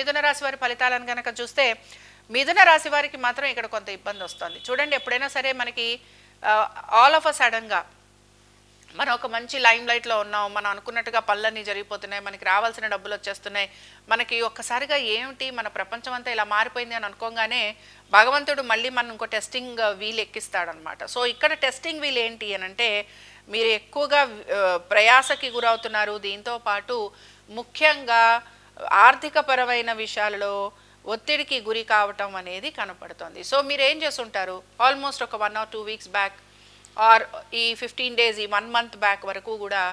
మిథున రాశి వారి ఫలితాలను కనుక చూస్తే మిథున రాశి వారికి మాత్రం ఇక్కడ కొంత ఇబ్బంది వస్తుంది. చూడండి, ఎప్పుడైనా సరే మనకి ఆల్ ఆఫ్ అ సడన్గా మనం ఒక మంచి లైమ్ లైట్లో ఉన్నాం, మనం అనుకున్నట్టుగా పనులన్నీ జరిగిపోతున్నాయి, మనకి రావాల్సిన డబ్బులు వచ్చేస్తున్నాయి, మనకి ఒక్కసారిగా ఏమిటి మన ప్రపంచం అంతా ఇలా మారిపోయింది అని అనుకోగానే భగవంతుడు మళ్ళీ మనం ఇంకో టెస్టింగ్ వీల్ ఎక్కిస్తాడనమాట. సో ఇక్కడ టెస్టింగ్ వీల్ ఏంటి అని అంటే, మీరు ఎక్కువగా ప్రయాసకి గురవుతున్నారు. దీంతో పాటు ముఖ్యంగా ఆర్థికపరమైన విషయాలలో ఒత్తిడికి గురి కావటం అనేది కనపడుతుంది. సో మీరు ఏం చేస్తుంటారు, ఆల్మోస్ట్ ఒక 1 or 2 weeks బ్యాక్ ఆర్ ఈ 15 days, ఈ 1 month బ్యాక్ వరకు కూడా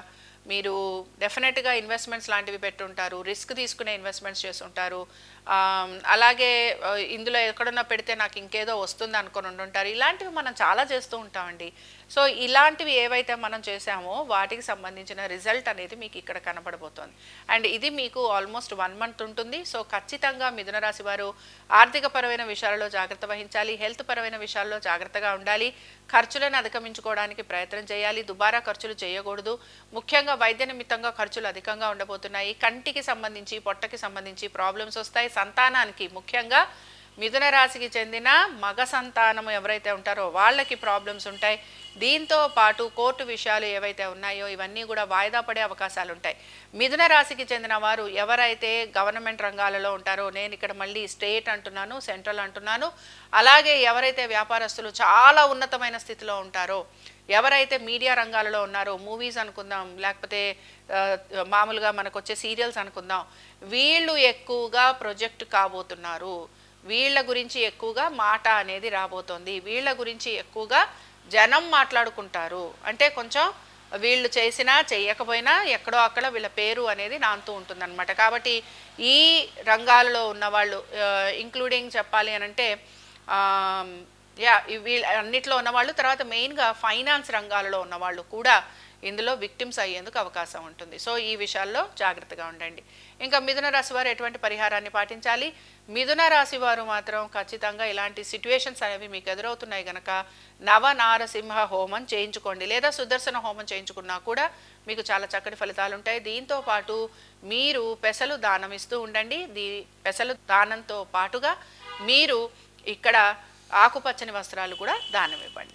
మీరు డెఫినెట్గా ఇన్వెస్ట్మెంట్స్ లాంటివి పెట్టుంటారు, రిస్క్ తీసుకునే ఇన్వెస్ట్మెంట్స్ చేస్తుంటారు. అలాగే ఇందులో ఎక్కడన్నా పెడితే నాకు ఇంకేదో వస్తుంది అనుకొని ఉంటుంటారు. ఇలాంటివి మనం చాలా చేస్తూ ఉంటామండి. సో ఇలాంటివి ఏవైతే మనం చేసామో వాటికి సంబంధించిన రిజల్ట్ అనేది మీకు ఇక్కడ కనపడబోతోంది. అండ్ ఇది మీకు ఆల్మోస్ట్ 1 month ఉంటుంది. సో ఖచ్చితంగా మిథున రాశి వారు ఆర్థికపరమైన విషయాలలో జాగ్రత్త వహించాలి, హెల్త్ పరమైన విషయాల్లో జాగ్రత్తగా ఉండాలి, ఖర్చులను అధిగమించుకోవడానికి ప్రయత్నం చేయాలి, దుబారా ఖర్చులు చేయకూడదు. ముఖ్యంగా వైద్య నిమిత్తంగా ఖర్చులు అధికంగా ఉండబోతున్నాయి. కంటికి సంబంధించి, పొట్టకి సంబంధించి ప్రాబ్లమ్స్ వస్తాయి. సంతానానికి, ముఖ్యంగా మిథున రాశికి చెందిన మగ సంతానం ఎవరైతే ఉంటారో వాళ్ళకి ప్రాబ్లమ్స్ ఉంటాయి. దీంతో పాటు కోర్టు విషయాలు ఏవైతే ఉన్నాయో ఇవన్నీ కూడా వాయిదా పడే అవకాశాలు ఉంటాయి. మిథున రాశికి చెందిన వారు ఎవరైతే గవర్నమెంట్ రంగాలలో ఉంటారో, నేను ఇక్కడ మళ్ళీ స్టేట్ అంటున్నాను, సెంట్రల్ అంటున్నాను, అలాగే ఎవరైతే వ్యాపారస్తులు చాలా ఉన్నతమైన స్థితిలో ఉంటారో, ఎవరైతే మీడియా రంగాలలో ఉన్నారో, మూవీస్ అనుకుందాం, లేకపోతే మామూలుగా మనకు వచ్చే సీరియల్స్ అనుకుందాం, వీళ్ళు ఎక్కువగా ప్రొజెక్ట్ కాబోతున్నారు. వీళ్ళ గురించి ఎక్కువగా మాట అనేది రాబోతోంది. వీళ్ళ గురించి ఎక్కువగా జనం మాట్లాడుకుంటారు. అంటే కొంచెం వీళ్ళు చేసినా చేయకపోయినా ఎక్కడో అక్కడ వీళ్ళ పేరు అనేది నాంతూ ఉంటుందన్నమాట. కాబట్టి ఈ రంగాలలో ఉన్నవాళ్ళు, ఇంక్లూడింగ్ చెప్పాలి అని అంటే వీళ్ళ అన్నిట్లో ఉన్నవాళ్ళు, తర్వాత మెయిన్గా ఫైనాన్స్ రంగాలలో ఉన్నవాళ్ళు కూడా ఇందులో విక్టిమ్స్ అయ్యేందుకు అవకాశం ఉంటుంది. సో ఈ విషయాల్లో జాగ్రత్తగా ఉండండి. ఇంకా మిథున రాశి వారు ఎటువంటి పరిహారాన్ని పాటించాలి? మిథున రాశి వారు మాత్రం ఖచ్చితంగా ఇలాంటి సిట్యుయేషన్స్ అనేవి మీకు ఎదురవుతున్నాయి కనుక నవనారసింహ హోమం చేయించుకోండి, లేదా సుదర్శన హోమం చేయించుకున్నా కూడా మీకు చాలా చక్కటి ఫలితాలు ఉంటాయి. దీంతో పాటు మీరు పెసలు దానం ఇస్తూ ఉండండి. పెసలు దానంతో పాటుగా మీరు ఇక్కడ ఆకుపచ్చని వస్త్రాలు కూడా దానం ఇవ్వండి.